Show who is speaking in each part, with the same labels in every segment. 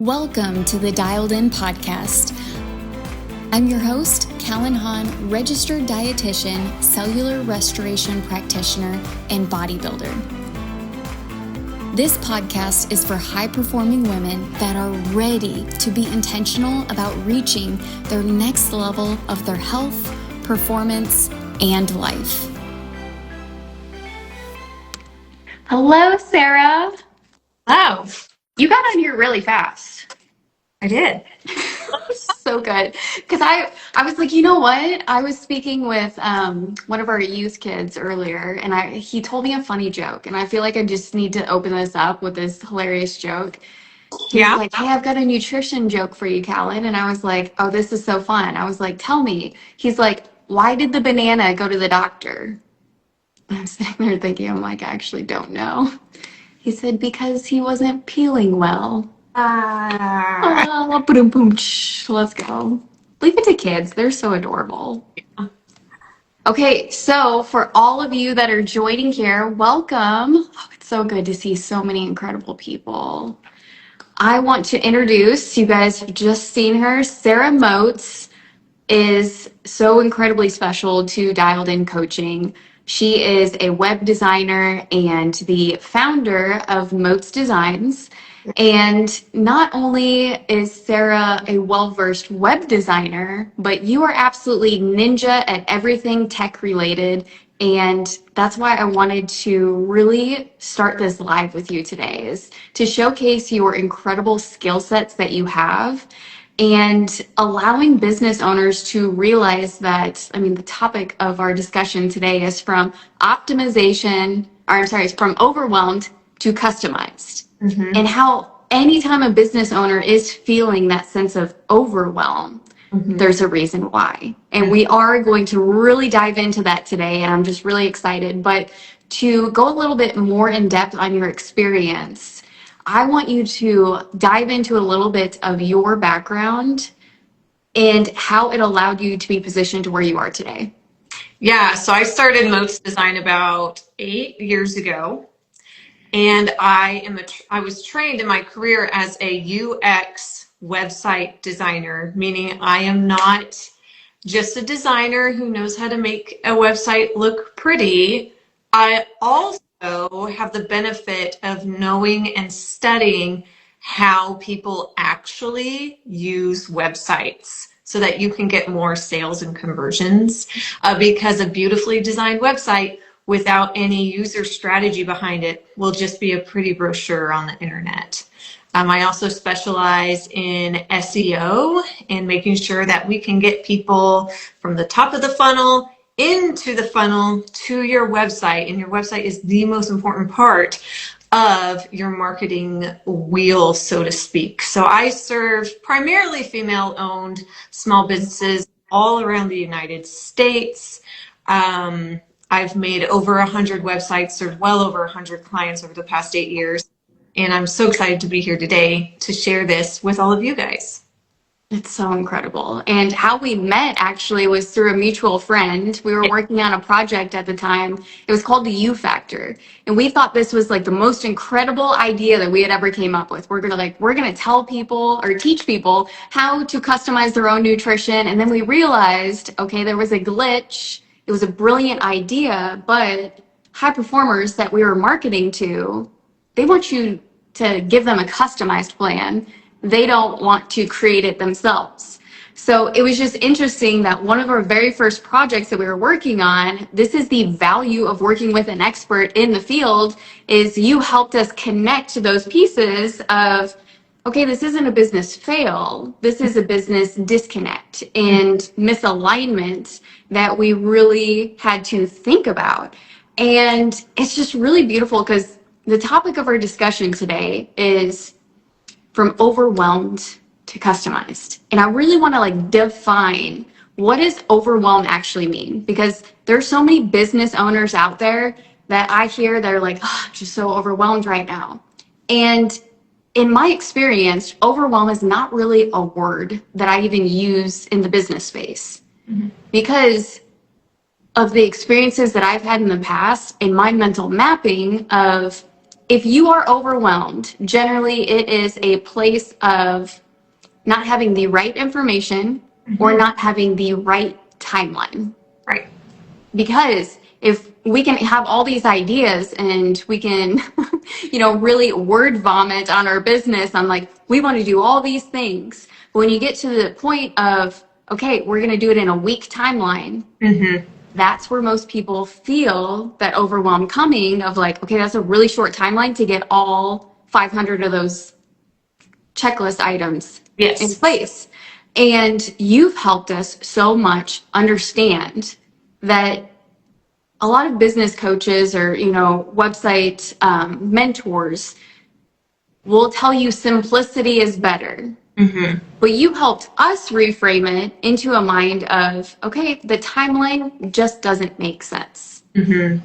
Speaker 1: Welcome to the Dialed In podcast. I'm your host, Callyn, registered dietitian, cellular restoration practitioner, and bodybuilder. This podcast is for high-performing women that are ready to be intentional about reaching their next level of their health, performance, and life. Hello, Sara.
Speaker 2: Hello. You got on here really fast.
Speaker 1: I did. So good. Because I was like, you know what? I was speaking with one of our youth kids earlier, and he told me a funny joke, and I feel like I just need to open this up with this hilarious joke. He's like, hey, I've got a nutrition joke for you, Callyn. And I was like, oh, this is so fun. I was like, tell me. He's like, why did the banana go to the doctor? I'm sitting there thinking, I'm like, I actually don't know. He said, because he wasn't peeling well. Let's go. Leave it to kids. They're so adorable. Yeah. Okay, so for all of you that are joining here, welcome. Oh, it's so good to see so many incredible people. I want to introduce, you guys have just seen her, Sara Motes is so incredibly special to Dialed In Coaching. She is a web designer and the founder of Motes Designs. And not only is Sara a well-versed web designer, but you are absolutely ninja at everything tech related. And that's why I wanted to really start this live with you today, is to showcase your incredible skill sets that you have and allowing business owners to realize that, the topic of our discussion today is from overwhelmed to customized. Mm-hmm. And how anytime a business owner is feeling that sense of overwhelm, mm-hmm. there's a reason why. And we are going to really dive into that today, and I'm just really excited. But to go a little bit more in depth on your experience, I want you to dive into a little bit of your background and how it allowed you to be positioned to where you are today.
Speaker 2: Yeah, so I started Motes Design about 8 years ago, and I was trained in my career as a UX website designer, meaning I am not just a designer who knows how to make a website look pretty. I also have the benefit of knowing and studying how people actually use websites so that you can get more sales and conversions, because a beautifully designed website without any user strategy behind it will just be a pretty brochure on the internet. I also specialize in SEO and making sure that we can get people from the top of the funnel into the funnel to your website. And your website is the most important part of your marketing wheel, so to speak. So I serve primarily female-owned small businesses all around the United States. I've made over 100 websites, served well over 100 clients over the past 8 years. And I'm so excited to be here today to share this with all of you guys.
Speaker 1: It's so incredible. And how we met actually was through a mutual friend. We were working on a project at the time. It was called the U Factor. And we thought this was like the most incredible idea that we had ever came up with. We're gonna tell people or teach people how to customize their own nutrition. And then we realized, okay, there was a glitch. It was a brilliant idea, but high performers that we were marketing to, they want you to give them a customized plan. They don't want to create it themselves. So it was just interesting that one of our very first projects that we were working on, this is the value of working with an expert in the field, is you helped us connect those pieces of, okay, this isn't a business fail, this is a business disconnect and misalignment that we really had to think about. And it's just really beautiful because the topic of our discussion today is from overwhelmed to customized. And I really want to define, what does overwhelm actually mean? Because there's so many business owners out there that I hear, they're like, oh, I'm just so overwhelmed right now. And in my experience, overwhelm is not really a word that I even use in the business space. Mm-hmm. Because of the experiences that I've had in the past in my mental mapping of if you are overwhelmed, generally it is a place of not having the right information or not having the right timeline.
Speaker 2: Right.
Speaker 1: Because if we can have all these ideas and we can, really word vomit on our business on like, we want to do all these things. But when you get to the point of, okay, we're going to do it in a week timeline, that's where most people feel that overwhelm coming of like, okay, that's a really short timeline to get all 500 of those checklist items in place. And you've helped us so much understand that a lot of business coaches or, website mentors will tell you simplicity is better. But you helped us reframe it into a mind of, okay, the timeline just doesn't make sense. And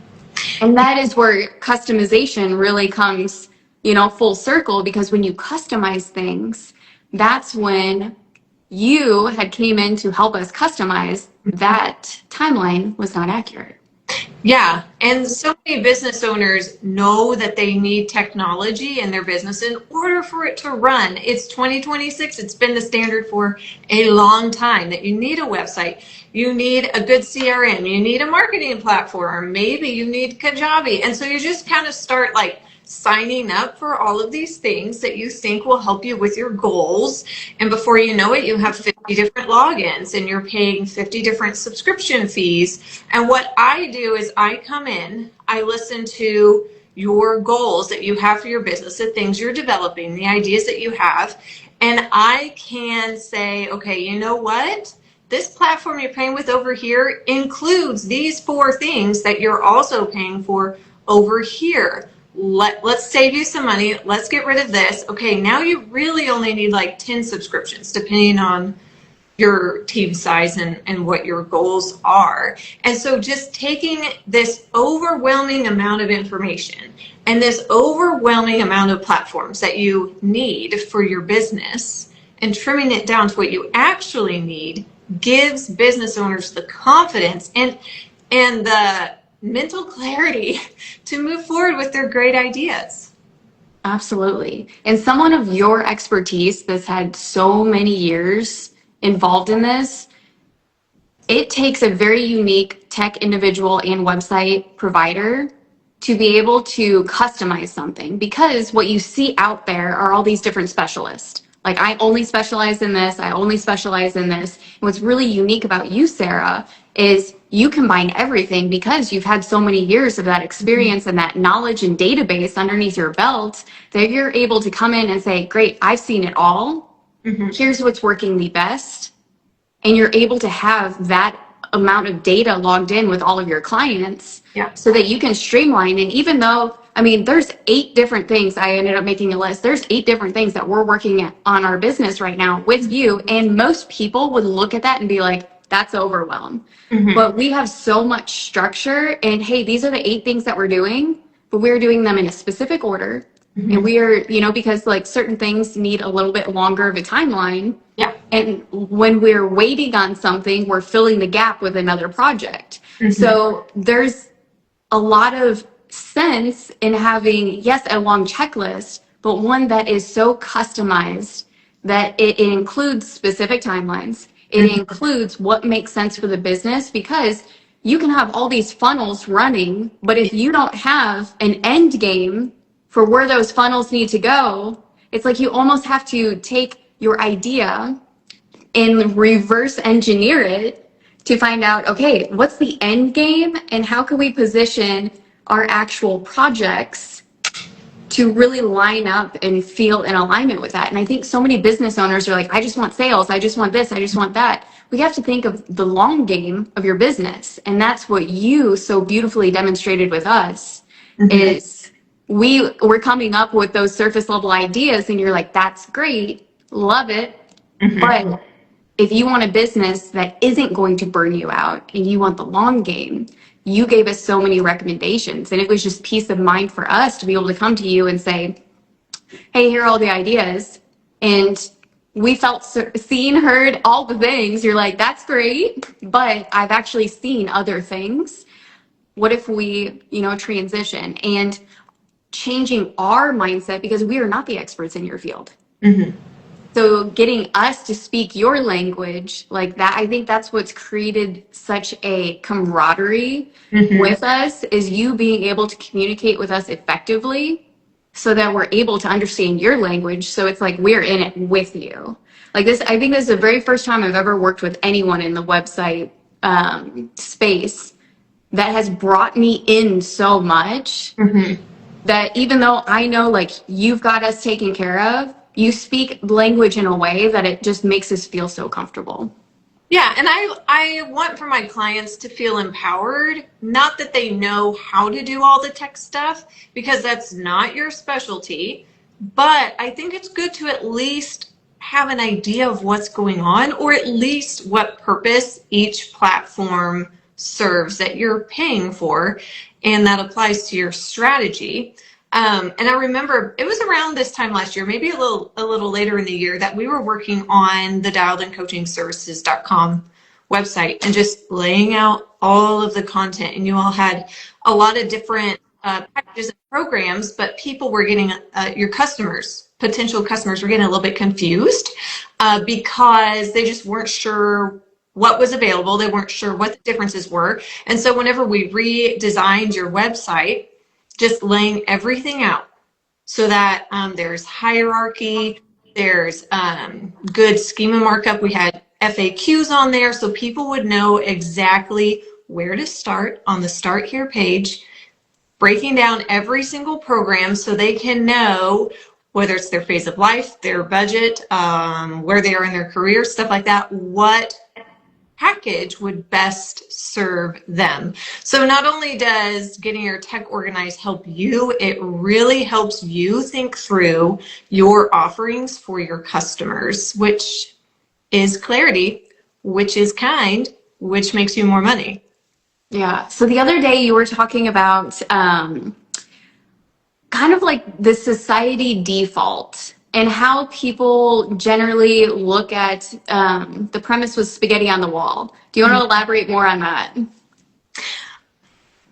Speaker 1: that is where customization really comes, full circle, because when you customize things, that's when you had came in to help us customize that timeline was not accurate.
Speaker 2: Yeah. And so many business owners know that they need technology in their business in order for it to run. It's 2026. It's been the standard for a long time that you need a website. You need a good CRM. You need a marketing platform. Maybe you need Kajabi. And so you just kind of start like signing up for all of these things that you think will help you with your goals. And before you know it, you have 50 different logins and you're paying 50 different subscription fees. And what I do is I come in, I listen to your goals that you have for your business, the things you're developing, the ideas that you have. And I can say, okay, you know what? This platform you're paying with over here includes these 4 things that you're also paying for over here. Let's save you some money. Let's get rid of this. Okay, now you really only need like 10 subscriptions, depending on your team size and what your goals are. And so just taking this overwhelming amount of information and this overwhelming amount of platforms that you need for your business and trimming it down to what you actually need gives business owners the confidence and the mental clarity to move forward with their great ideas.
Speaker 1: Absolutely. And someone of your expertise that's had so many years involved in this, it takes a very unique tech individual and website provider to be able to customize something, because what you see out there are all these different specialists. Like, I only specialize in this, I only specialize in this. And what's really unique about you, Sarah, is you combine everything because you've had so many years of that experience and that knowledge and database underneath your belt that you're able to come in and say, great, I've seen it all. Here's what's working the best. And you're able to have that amount of data logged in with all of your clients so that you can streamline. And even though, there's 8 different things, I ended up making a list. There's 8 different things that we're working on our business right now with you. And most people would look at that and be like, that's overwhelm. But we have so much structure, and hey, these are the 8 things that we're doing, but we're doing them in a specific order. And we are, because like certain things need a little bit longer of a timeline. And when we're waiting on something, we're filling the gap with another project. So there's a lot of sense in having, yes, a long checklist, but one that is so customized that it includes specific timelines. It includes what makes sense for the business, because you can have all these funnels running, but if you don't have an end game for where those funnels need to go, it's like you almost have to take your idea and reverse engineer it to find out, okay, what's the end game and how can we position our actual projects to really line up and feel in alignment with that. And I think so many business owners are like, I just want sales, I just want this, I just want that. We have to think of the long game of your business. And that's what you so beautifully demonstrated with us is we're coming up with those surface level ideas and you're like, that's great, love it. But if you want a business that isn't going to burn you out and you want the long game, you gave us so many recommendations. And it was just peace of mind for us to be able to come to you and say, hey, here are all the ideas. And we felt seen, heard, all the things. You're like, that's great, but I've actually seen other things. What if we, transition? And changing our mindset because we are not the experts in your field.
Speaker 2: Mm-hmm.
Speaker 1: So getting us to speak your language like that, I think that's what's created such a camaraderie with us, is you being able to communicate with us effectively so that we're able to understand your language. So it's like we're in it with you. Like this, I think this is the very first time I've ever worked with anyone in the website space that has brought me in so much that even though I know like you've got us taken care of, you speak language in a way that it just makes us feel so comfortable.
Speaker 2: Yeah, and I want for my clients to feel empowered, not that they know how to do all the tech stuff, because that's not your specialty, but I think it's good to at least have an idea of what's going on, or at least what purpose each platform serves that you're paying for, and that applies to your strategy. And I remember it was around this time last year, maybe a little later in the year, that we were working on the dialedincoachingservices.com website and just laying out all of the content. And you all had a lot of different packages and programs, but people were getting, your customers, potential customers, were getting a little bit confused because they just weren't sure what was available. They weren't sure what the differences were. And so whenever we redesigned your website, just laying everything out so that there's hierarchy, there's good schema markup. We had FAQs on there so people would know exactly where to start on the Start Here page, breaking down every single program so they can know whether it's their phase of life, their budget, where they are in their career, stuff like that, what package would best serve them. So not only does getting your tech organized help you, it really helps you think through your offerings for your customers, which is clarity, which is kind, which makes you more money.
Speaker 1: Yeah. So the other day you were talking about kind of like the society default and how people generally look at the premise was spaghetti on the wall. Do you want to elaborate more on that?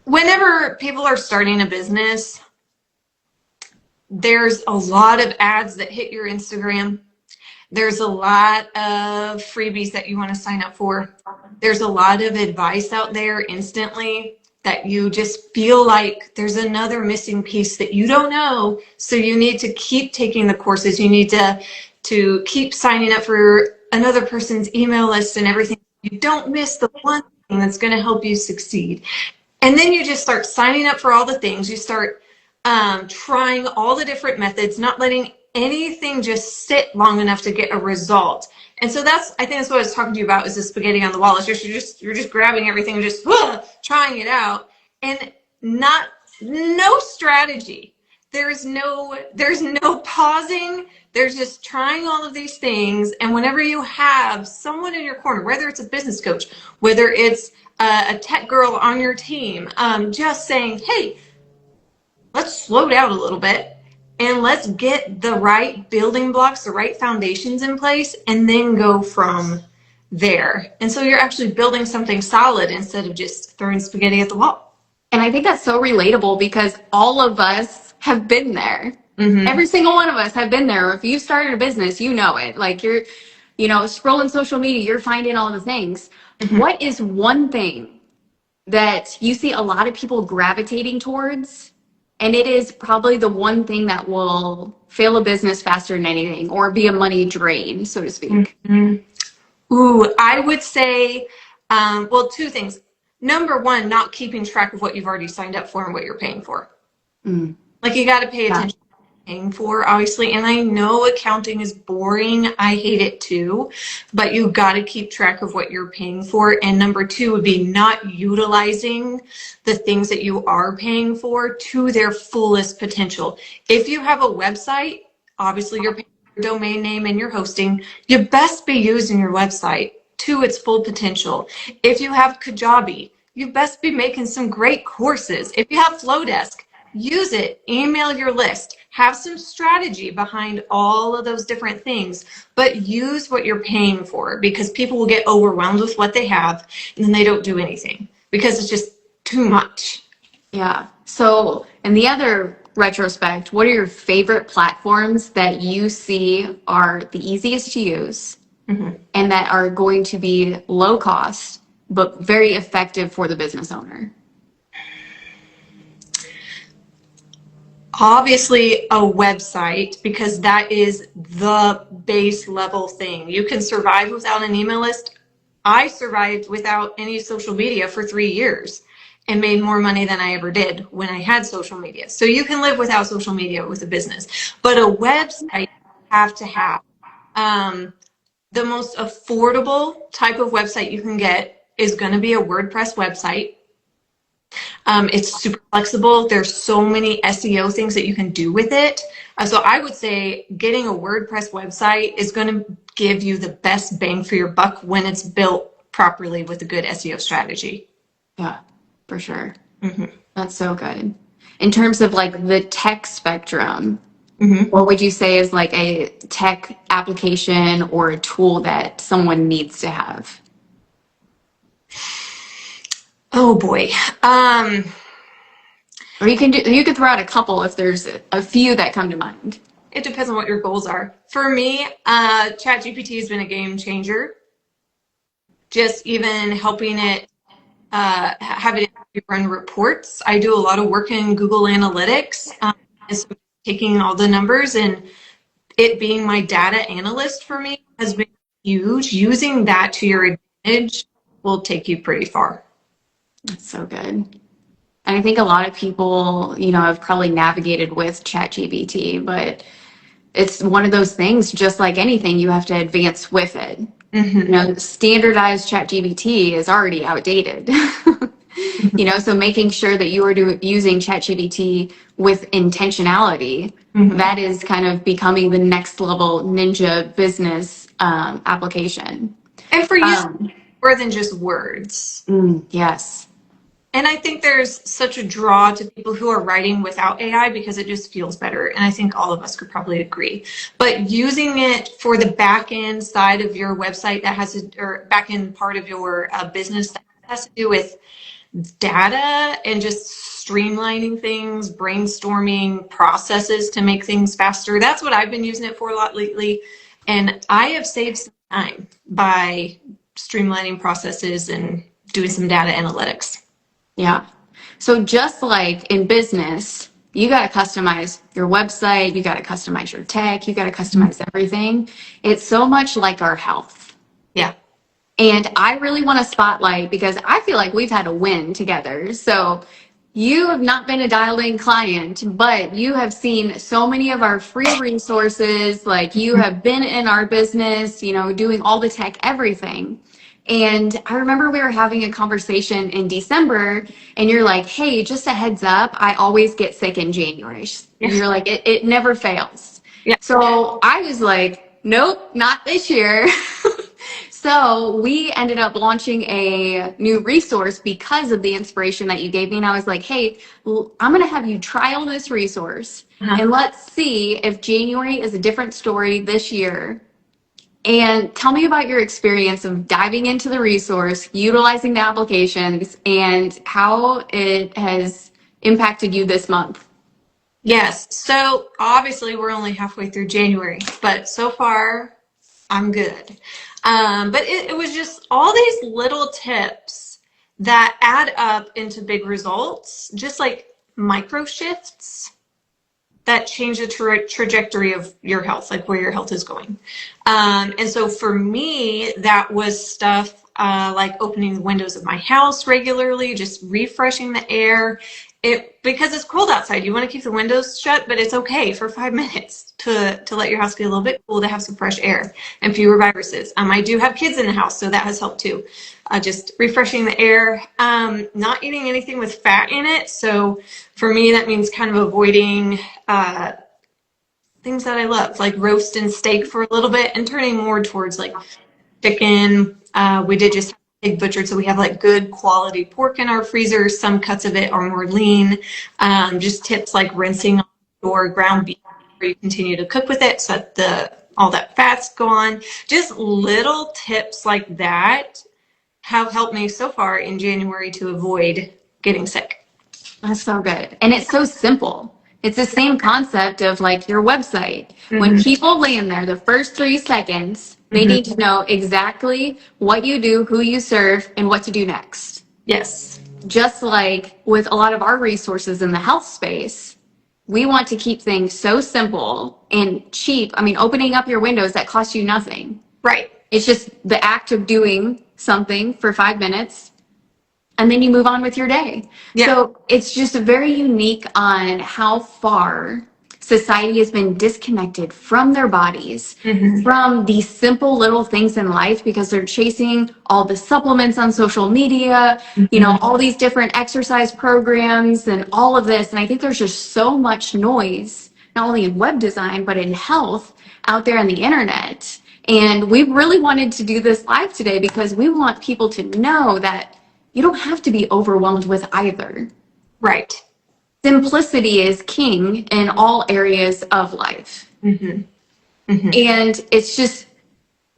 Speaker 2: Whenever people are starting a business, there's a lot of ads that hit your Instagram. There's a lot of freebies that you want to sign up for. There's a lot of advice out there instantly that you just feel like there's another missing piece that you don't know. So you need to keep taking the courses. You need to keep signing up for another person's email list and everything. You don't miss the one thing that's going to help you succeed. And then you just start signing up for all the things. You start trying all the different methods, not letting anything just sit long enough to get a result. And so I think that's what I was talking to you about, is the spaghetti on the wall. It's just you're just grabbing everything and just trying it out, and no strategy. There's no pausing. There's just trying all of these things. And whenever you have someone in your corner, whether it's a business coach, whether it's a tech girl on your team, just saying, hey, let's slow down a little bit and let's get the right building blocks, the right foundations in place, and then go from there. And so you're actually building something solid instead of just throwing spaghetti at the wall.
Speaker 1: And I think that's so relatable because all of us have been there. Every single one of us have been there. If you started a business, you know it. Like you're, scrolling social media, you're finding all the things. What is one thing that you see a lot of people gravitating towards? And it is probably the one thing that will fail a business faster than anything, or be a money drain, so to speak.
Speaker 2: Ooh, I would say, two things. Number one, not keeping track of what you've already signed up for and what you're paying for. Like you got to pay attention to what you're paying for, obviously. And I know accounting is boring. I hate it too, but you got to keep track of what you're paying for. And number two would be not utilizing the things that you are paying for to their fullest potential. If you have a website, obviously you're paying for your domain name and your hosting. You best be using your website to its full potential. If you have Kajabi, you best be making some great courses. If you have Flowdesk, use it, email your list, have some strategy behind all of those different things, but use what you're paying for, because people will get overwhelmed with what they have and then they don't do anything because it's just too much.
Speaker 1: Yeah. So, and the other retrospect, what are your favorite platforms that you see are the easiest to use and that are going to be low cost, but very effective for the business owner?
Speaker 2: Obviously, a website, because that is the base level thing. You can survive without an email list. I survived without any social media for 3 years and made more money than I ever did when I had social media. So you can live without social media with a business, but a website you have to have. The most affordable type of website you can get is going to be a WordPress website. It's super flexible. There's so many SEO things that you can do with it. So I would say getting a WordPress website is going to give you the best bang for your buck when it's built properly with a good SEO strategy.
Speaker 1: Yeah, for sure. That's so good. In terms of like the tech spectrum, what would you say is like a tech application or a tool that someone needs to have?
Speaker 2: Oh boy.
Speaker 1: Or you could throw out a couple if there's a few that come to mind.
Speaker 2: It depends on what your goals are. For me, ChatGPT has been a game changer. Just even helping it have it run reports. I do a lot of work in Google Analytics, and so taking all the numbers and it being my data analyst for me has been huge. Using that to your advantage will take you pretty far.
Speaker 1: That's so good. And I think a lot of people, have probably navigated with ChatGPT, but it's one of those things, just like anything, you have to advance with it. Standardized ChatGPT is already outdated. So making sure that you are using ChatGPT with intentionality, that is kind of becoming the next level ninja business application.
Speaker 2: And for you, more than just words.
Speaker 1: Yes.
Speaker 2: And I think there's such a draw to people who are writing without AI because it just feels better. And I think all of us could probably agree. But using it for the back end side of your website or back end part of your business that has to do with data and just streamlining things, brainstorming processes to make things faster. That's what I've been using it for a lot lately. And I have saved some time by streamlining processes and doing some data analytics.
Speaker 1: Yeah. So just like in business, you got to customize your website, you got to customize your tech, you got to customize everything. It's so much like our health.
Speaker 2: Yeah.
Speaker 1: And I really want to spotlight because I feel like we've had a win together. So you have not been a dialed in client, but you have seen so many of our free resources. Like you have been in our business, doing all the tech, everything. And I remember we were having a conversation in December and you're like, hey, just a heads up, I always get sick in January. You're like, it never fails.
Speaker 2: Yeah.
Speaker 1: So I was like, nope, not this year. So we ended up launching a new resource because of the inspiration that you gave me. And I was like, hey, I'm going to have you trial this resource and let's see if January is a different story this year. And tell me about your experience of diving into the resource, utilizing the applications, and how it has impacted you this month.
Speaker 2: Yes. So obviously we're only halfway through January, but so far I'm good. But it was just all these little tips that add up into big results, just like micro shifts that change the trajectory of your health, like where your health is going. And so for me, that was stuff like opening the windows of my house regularly, just refreshing the air. Because it's cold outside, you want to keep the windows shut, but it's okay for 5 minutes to let your house get a little bit cool, to have some fresh air and fewer viruses. I do have kids in the house, so that has helped too. Just refreshing the air, not eating anything with fat in it. So for me, that means kind of avoiding things that I love, like roast and steak for a little bit and turning more towards like chicken. We did just have pig butchered, so we have like good quality pork in our freezer. Some cuts of it are more lean. Just tips like rinsing your ground beef before you continue to cook with it so that all that fat's gone. Just little tips like that have helped me so far in January to avoid getting sick.
Speaker 1: That's so good. And it's so simple. It's the same concept of like your website. When people land there, the first 3 seconds, they need to know exactly what you do, who you serve, and what to do next.
Speaker 2: Yes.
Speaker 1: Just like with a lot of our resources in the health space, we want to keep things so simple and cheap. I mean, opening up your windows, that costs you nothing.
Speaker 2: Right.
Speaker 1: It's just the act of doing something for 5 minutes, and then you move on with your day.
Speaker 2: Yeah.
Speaker 1: So it's just very unique on how far society has been disconnected from their bodies, from these simple little things in life, because they're chasing all the supplements on social media, you know, all these different exercise programs and all of this. And I think there's just so much noise, not only in web design, but in health out there on the internet. And we really wanted to do this live today because we want people to know that you don't have to be overwhelmed with either.
Speaker 2: Right.
Speaker 1: Simplicity is king in all areas of life. And it's just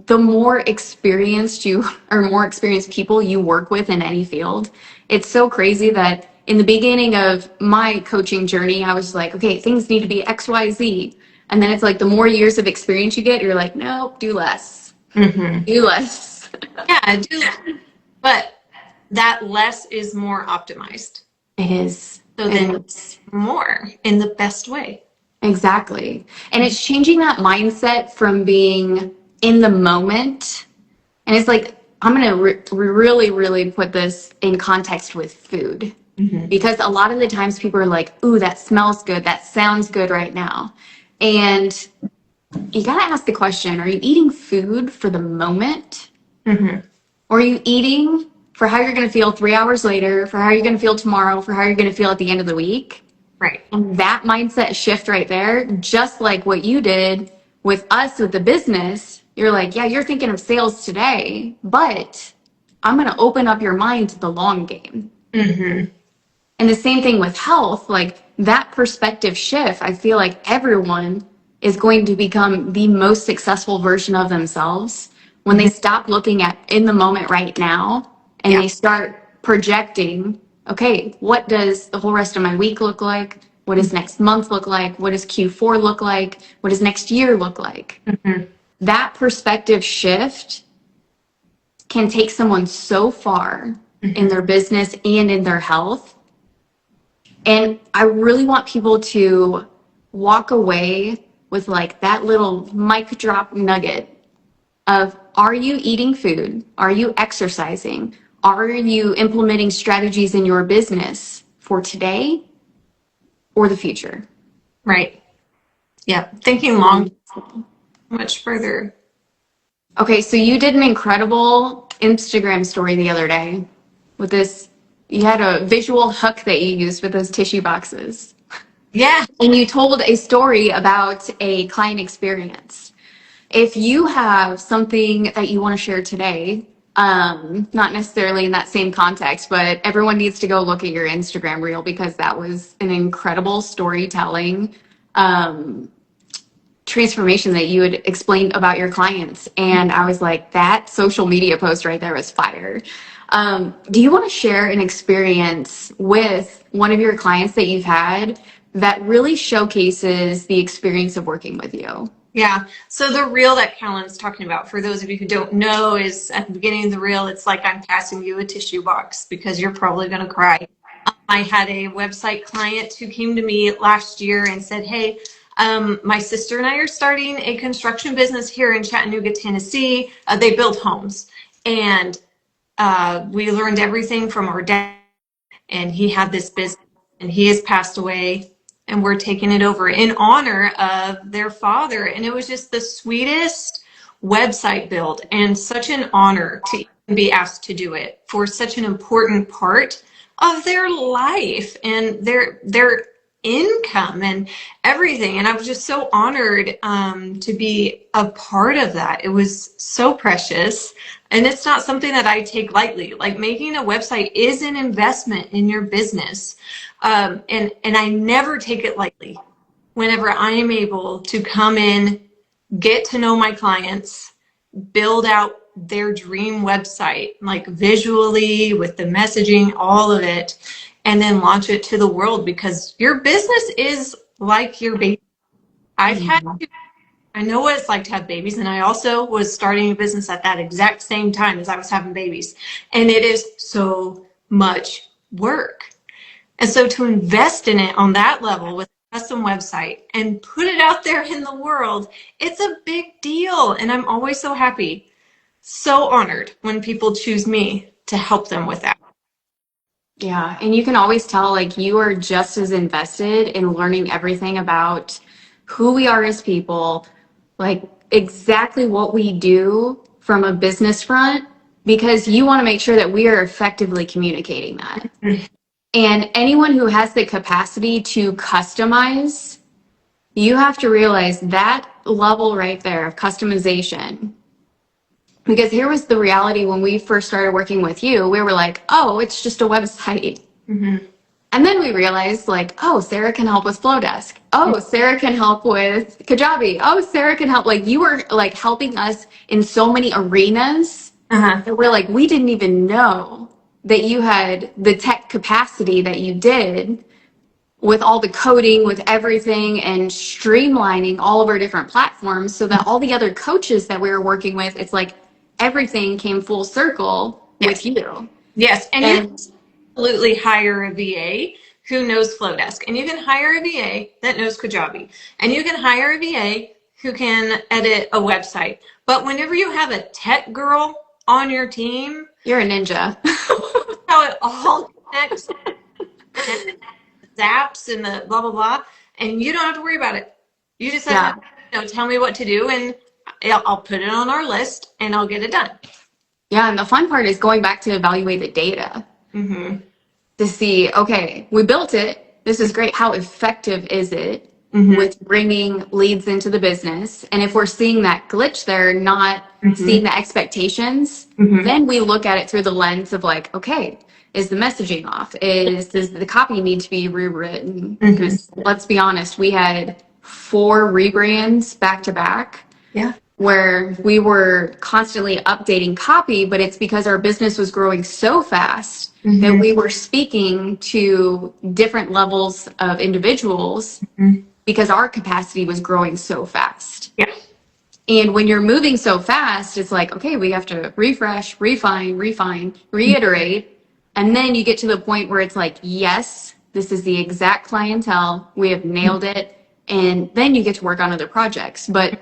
Speaker 1: the more experienced you or more experienced people you work with in any field, it's so crazy that in the beginning of my coaching journey, I was like, okay, things need to be X, Y, Z. And then it's like the more years of experience you get, you're like, no, do less. Do less.
Speaker 2: Yeah, do but that less is more optimized.
Speaker 1: It is.
Speaker 2: So then it's more in the best way.
Speaker 1: Exactly. And it's changing that mindset from being in the moment. And it's like, I'm going to really, really put this in context with food. Because a lot of the times people are like, ooh, that smells good. That sounds good right now. And you got to ask the question, are you eating food for the moment? Or are you eating for how you're going to feel 3 hours later, for how you're going to feel tomorrow, for how you're going to feel at the end of the week?
Speaker 2: Right.
Speaker 1: And that mindset shift right there, just like what you did with us with the business, you're like, yeah, you're thinking of sales today, but I'm going to open up your mind to the long game. And the same thing with health, like that perspective shift, I feel like everyone is going to become the most successful version of themselves when they stop looking at in the moment right now and they start projecting, okay, what does the whole rest of my week look like? What does next month look like? What does Q4 look like? What does next year look like? That perspective shift can take someone so far in their business and in their health. And I really want people to walk away with like that little mic drop nugget of, are you eating food? Are you exercising? Are you implementing strategies in your business for today or the future?
Speaker 2: Right. Yeah. Thinking long, much further.
Speaker 1: Okay, so you did an incredible Instagram story the other day with this. You had a visual hook that you used with those tissue boxes.
Speaker 2: Yeah.
Speaker 1: And you told a story about a client experience. If you have something that you want to share today, not necessarily in that same context, but everyone needs to go look at your Instagram reel because that was an incredible storytelling transformation that you had explained about your clients. And I was like, that social media post right there was fire. Do you want to share an experience with one of your clients that you've had that really showcases the experience of working with you?
Speaker 2: Yeah. So the reel that Callyn's talking about, for those of you who don't know, is at the beginning of the reel, it's like I'm passing you a tissue box because you're probably going to cry. I had a website client who came to me last year and said, hey, my sister and I are starting a construction business here in Chattanooga, Tennessee. They build homes. And we learned everything from our dad. And he had this business and he has passed away. And we're taking it over in honor of their father. And it was just the sweetest website build and such an honor to even be asked to do it for such an important part of their life and their income and everything. And I was just so honored to be a part of that. It was so precious. And it's not something that I take lightly. Like, making a website is an investment in your business. And I never take it lightly whenever I am able to come in, get to know my clients, build out their dream website, like visually with the messaging, all of it, and then launch it to the world, because your business is like your baby. I know what it's like to have babies, and I also was starting a business at that exact same time as I was having babies. And it is so much work. And so to invest in it on that level with a custom website and put it out there in the world, it's a big deal. And I'm always so happy, so honored when people choose me to help them with that.
Speaker 1: Yeah, and you can always tell like you are just as invested in learning everything about who we are as people, like exactly what we do from a business front, because you want to make sure that we are effectively communicating that. And anyone who has the capacity to customize, you have to realize that level right there of customization. Because here was the reality when we first started working with you, we were like, oh, it's just a website.
Speaker 2: Mm-hmm.
Speaker 1: And then we realized, like, oh, Sarah can help with Flowdesk. Oh, Sarah can help with Kajabi. Oh, Sarah can help. Like, you were like helping us in so many arenas that we're like, we didn't even know that you had the tech capacity that you did with all the coding, with everything, and streamlining all of our different platforms so that all the other coaches that we were working with, it's like everything came full circle with you.
Speaker 2: Yes, and you can absolutely hire a VA who knows Flowdesk, and you can hire a VA that knows Kajabi, and you can hire a VA who can edit a website. But whenever you have a tech girl on your team,
Speaker 1: you're a ninja.
Speaker 2: how it all connects, and zaps and the blah blah blah, and you don't have to worry about it. You just have to tell me what to do, and I'll put it on our list, and I'll get it done.
Speaker 1: Yeah, and the fun part is going back to evaluate the data to see, okay, we built it. This is great. How effective is it with bringing leads into the business? And if we're seeing that glitch there, not seeing the expectations, then we look at it through the lens of like, okay, is the messaging off? Does the copy need to be rewritten? Because let's be honest, we had 4 rebrands back to back.
Speaker 2: Yeah.
Speaker 1: Where we were constantly updating copy, but it's because our business was growing so fast that we were speaking to different levels of individuals because our capacity was growing so fast.
Speaker 2: Yeah.
Speaker 1: And when you're moving so fast, it's like, okay, we have to refresh, refine, reiterate. And then you get to the point where it's like, yes, this is the exact clientele. We have nailed it. And then you get to work on other projects. But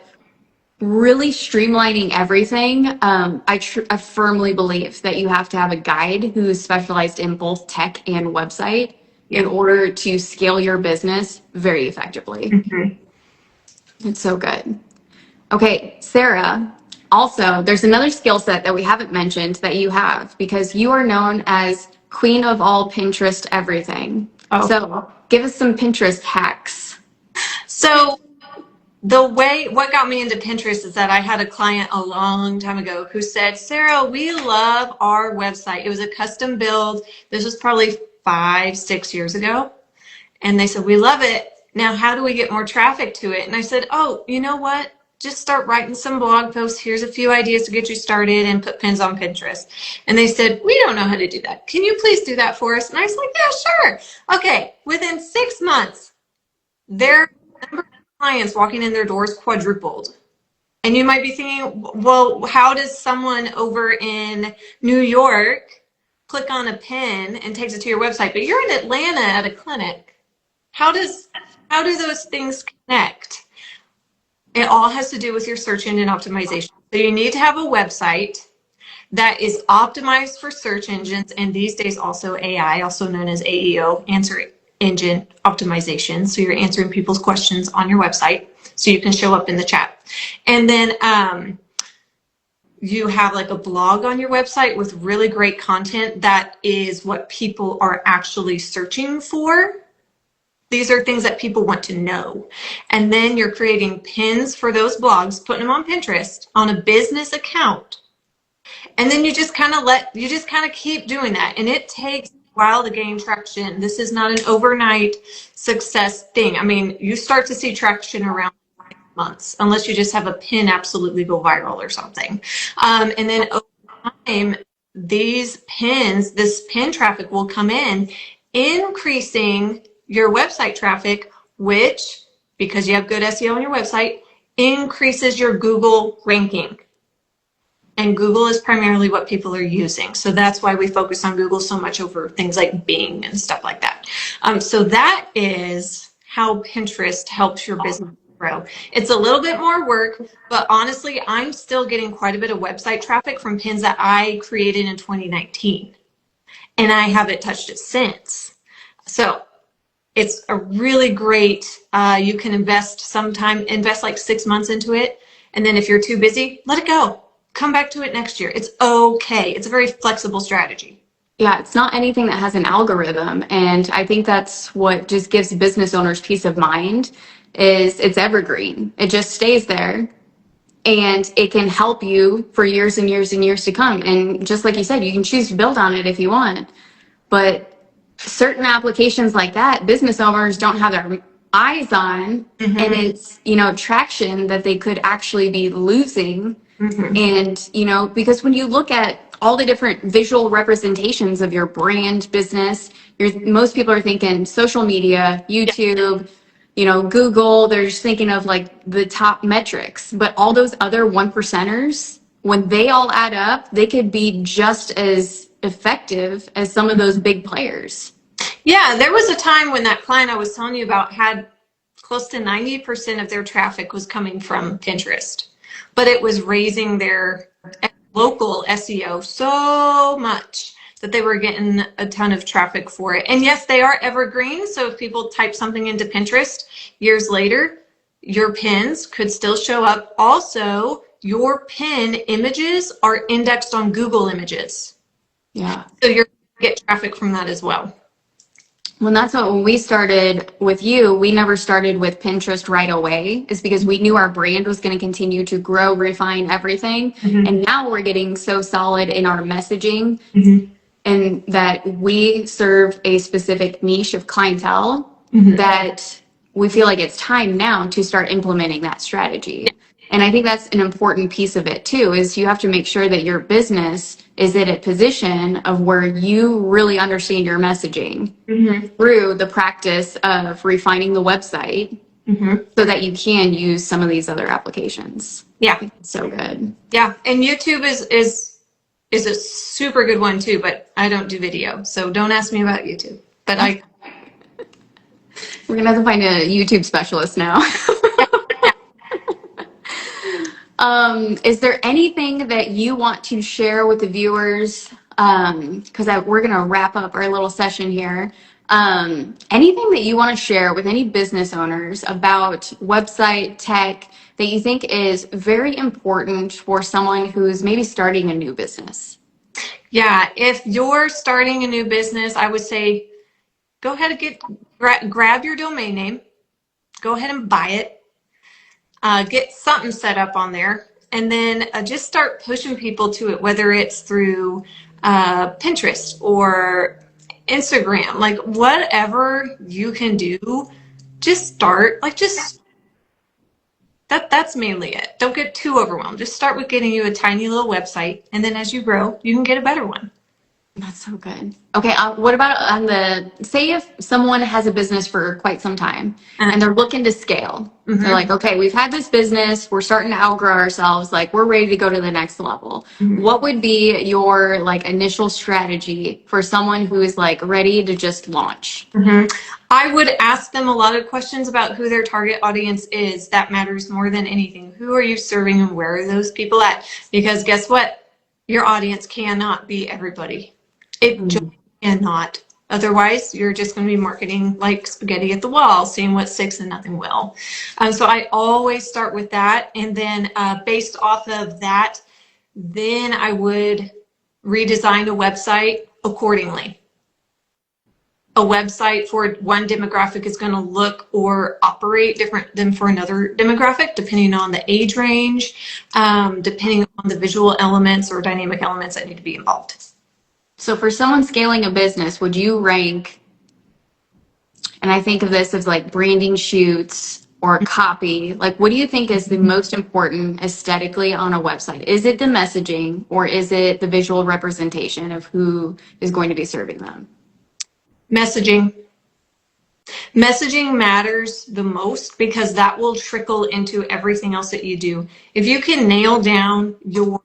Speaker 1: really streamlining everything, I firmly believe that you have to have a guide who's specialized in both tech and website in order to scale your business very effectively. It's so good. Okay, Sarah, also, there's another skill set that we haven't mentioned that you have because you are known as queen of all Pinterest everything. So give us some Pinterest hacks.
Speaker 2: So what got me into Pinterest is that I had a client a long time ago who said, Sarah, we love our website. It was a custom build. This was probably 5-6 years ago. And they said, we love it. Now, how do we get more traffic to it? And I said, oh, you know what? Just start writing some blog posts. Here's a few ideas to get you started and put pins on Pinterest. And they said, we don't know how to do that. Can you please do that for us? And I was like, yeah, sure. Okay. Within 6 months, their number of clients walking in their doors quadrupled. And you might be thinking, well, how does someone over in New York click on a pin and takes it to your website? But you're in Atlanta at a clinic. How do those things connect? It all has to do with your search engine optimization. So you need to have a website that is optimized for search engines, and these days also AI, also known as AEO, answer engine optimization. So you're answering people's questions on your website so you can show up in the chat. And then you have like a blog on your website with really great content that is what people are actually searching for. These are things that people want to know. And then you're creating pins for those blogs, putting them on Pinterest on a business account. And then you just kind of keep doing that. And it takes a while to gain traction. This is not an overnight success thing. I mean, you start to see traction around months, unless you just have a pin absolutely go viral or something. And then over time, this pin traffic will come in, increasing your website traffic which, because you have good SEO on your website, increases your Google ranking. And Google is primarily what people are using. So that's why we focus on Google so much over things like Bing and stuff like that. So that is how Pinterest helps your business grow. It's a little bit more work, but honestly, I'm still getting quite a bit of website traffic from pins that I created in 2019. And I haven't touched it since. So it's a really great, you can invest like 6 months into it. And then if you're too busy, let it go. Come back to it next year. It's okay. It's a very flexible strategy.
Speaker 1: Yeah, it's not anything that has an algorithm. And I think that's what just gives business owners peace of mind is it's evergreen. It just stays there and it can help you for years and years and years to come. And just like you said, you can choose to build on it if you want. But certain applications like that, business owners don't have their eyes on, and it's, traction that they could actually be losing. And, because when you look at all the different visual representations of your brand business, most people are thinking social media, YouTube, Google, they're just thinking of like the top metrics, but all those other one percenters, when they all add up, they could be just as effective as some of those big players.
Speaker 2: Yeah, there was a time when that client I was telling you about had close to 90% of their traffic was coming from Pinterest, but it was raising their local SEO so much that they were getting a ton of traffic for it. And yes, they are evergreen. So if people type something into Pinterest years later, your pins could still show up. Also, your pin images are indexed on Google Images.
Speaker 1: Yeah.
Speaker 2: So you're going to get traffic from that as well.
Speaker 1: Well, that's what, when we started with you, we never started with Pinterest right away, is because we knew our brand was going to continue to grow, refine everything. And now we're getting so solid in our messaging and that we serve a specific niche of clientele that we feel like it's time now to start implementing that strategy. And I think that's an important piece of it too, is you have to make sure that your business is at a position of where you really understand your messaging through the practice of refining the website so that you can use some of these other applications.
Speaker 2: Yeah.
Speaker 1: So good.
Speaker 2: Yeah. And YouTube is a super good one too, but I don't do video. So don't ask me about YouTube. But
Speaker 1: we're gonna have to find a YouTube specialist now. Is there anything that you want to share with the viewers? Because we're going to wrap up our little session here. Anything that you want to share with any business owners about website tech that you think is very important for someone who's maybe starting a new business?
Speaker 2: Yeah, if you're starting a new business, I would say go ahead and grab your domain name. Go ahead and buy it. Get something set up on there, and then just start pushing people to it, whether it's through Pinterest or Instagram, like whatever you can do, just start. That's mainly it. Don't get too overwhelmed. Just start with getting you a tiny little website, and then as you grow, you can get a better one.
Speaker 1: That's so good. Okay, what about say if someone has a business for quite some time and they're looking to scale. They're like, okay, we've had this business, we're starting to outgrow ourselves, like we're ready to go to the next level. What would be your like initial strategy for someone who is like ready to just launch?
Speaker 2: I would ask them a lot of questions about who their target audience is. That matters more than anything. Who are you serving and where are those people at? Because guess what? Your audience cannot be everybody. It just cannot. Otherwise, you're just going to be marketing like spaghetti at the wall, seeing what sticks and nothing will. So I always start with that. And then based off of that, then I would redesign a website accordingly. A website for one demographic is going to look or operate different than for another demographic, depending on the age range, depending on the visual elements or dynamic elements that need to be involved.
Speaker 1: So for someone scaling a business, would you rank, and I think of this as like branding shoots or copy, like what do you think is the most important aesthetically on a website? Is it the messaging or is it the visual representation of who is going to be serving them?
Speaker 2: Messaging. Messaging matters the most because that will trickle into everything else that you do. If you can nail down your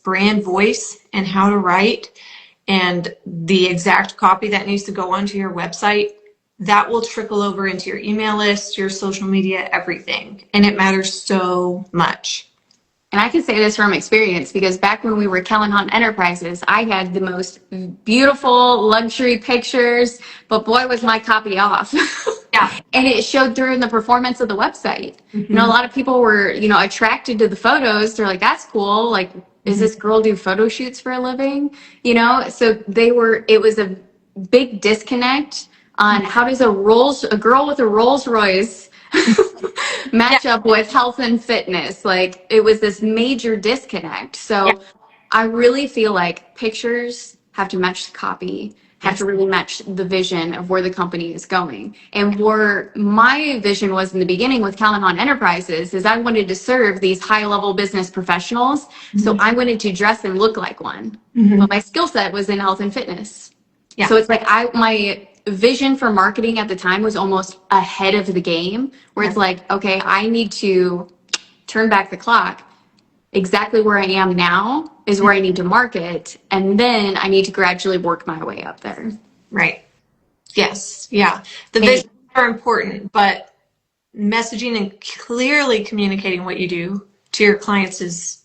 Speaker 2: brand voice and how to write and the exact copy that needs to go onto your website, that will trickle over into your email list, your social media, everything. And it matters so much.
Speaker 1: And I can say this from experience because back when we were Callyn Enterprises, I had the most beautiful luxury pictures, but boy, was my copy off.
Speaker 2: Yeah.
Speaker 1: And it showed through in the performance of the website.
Speaker 2: Mm-hmm.
Speaker 1: You know, a lot of people were, you know, attracted to the photos. They're like, that's cool. Like, is this girl do photo shoots for a living? You know, so it was a big disconnect on how does a girl with a Rolls Royce match up with health and fitness. Like it was this major disconnect. So I really feel like pictures have to match the copy, have to really match the vision of where the company is going. And where my vision was in the beginning with Callyn Enterprises is I wanted to serve these high level business professionals. So I wanted to dress and look like one. But my skill set was in health and fitness.
Speaker 2: Yeah.
Speaker 1: So it's like my vision for marketing at the time was almost ahead of the game, where it's like, okay, I need to turn back the clock. Exactly where I am now is where I need to market, and then I need to gradually work my way up there.
Speaker 2: Right. Yes. Yeah. The visions are important, but messaging and clearly communicating what you do to your clients is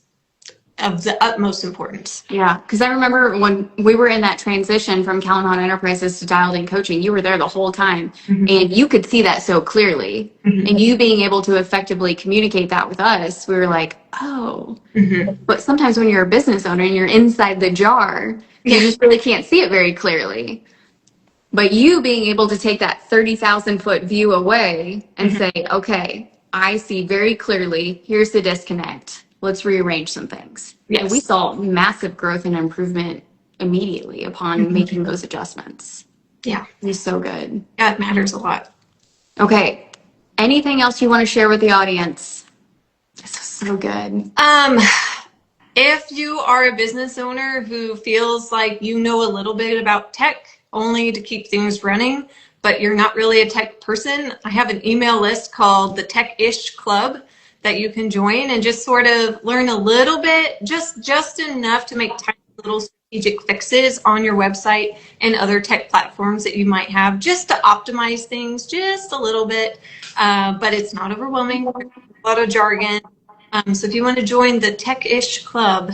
Speaker 2: of the utmost importance.
Speaker 1: Yeah, because I remember when we were in that transition from Callyn Enterprises to Dialed In Coaching, you were there the whole time, and you could see that so clearly. And you being able to effectively communicate that with us, we were like, oh. But sometimes when you're a business owner and you're inside the jar, you just really can't see it very clearly. But you being able to take that 30,000 foot view away and say, okay, I see very clearly, here's the disconnect. Let's rearrange some things.
Speaker 2: Yes.
Speaker 1: And we saw massive growth and improvement immediately upon making those adjustments.
Speaker 2: Yeah.
Speaker 1: It was so good.
Speaker 2: Yeah, it matters a lot.
Speaker 1: Okay. Anything else you want to share with the audience? This is so good.
Speaker 2: If you are a business owner who feels like you know a little bit about tech only to keep things running, but you're not really a tech person, I have an email list called the Tech-ish Club that you can join and just sort of learn a little bit, just enough to make tiny little strategic fixes on your website and other tech platforms that you might have, just to optimize things just a little bit. But it's not overwhelming. A lot of jargon. So if you want to join the Tech-ish Club,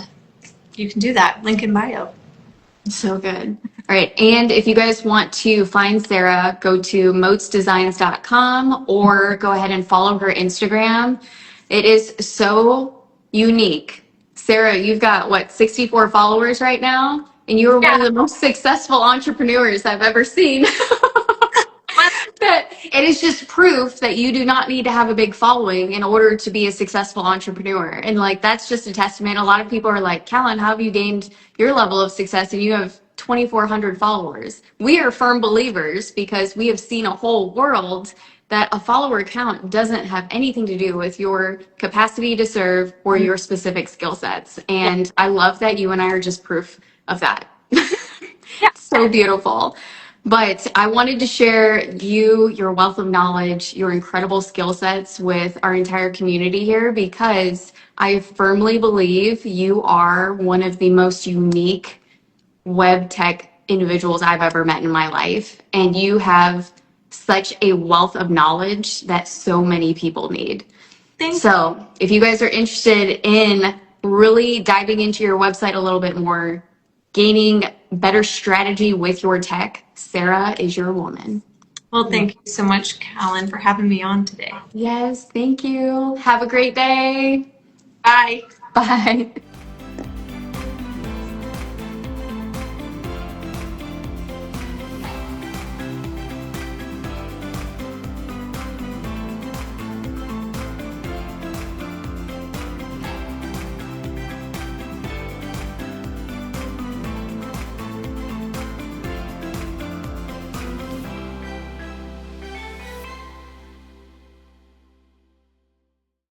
Speaker 2: you can do that. Link in bio.
Speaker 1: So good. All right. And if you guys want to find Sara, go to motesdesigns.com or go ahead and follow her Instagram. It is so unique. Sara, you've got what, 64 followers right now? And you are one of the most successful entrepreneurs I've ever seen. That it is just proof that you do not need to have a big following in order to be a successful entrepreneur. And like, that's just a testament. A lot of people are like, Callyn, how have you gained your level of success? And you have 2,400 followers. We are firm believers because we have seen a whole world that a follower count doesn't have anything to do with your capacity to serve or your specific skill sets. And I love that you and I are just proof of that. So beautiful. But I wanted to share your wealth of knowledge, your incredible skill sets with our entire community here because I firmly believe you are one of the most unique web tech individuals I've ever met in my life. And you have such a wealth of knowledge that so many people need. So if you guys are interested in really diving into your website a little bit more, gaining better strategy with your tech, Sara is your woman.
Speaker 2: Well, thank you so much, Callyn, for having me on today.
Speaker 1: Yes, thank you. Have a great day.
Speaker 2: Bye.
Speaker 1: Bye.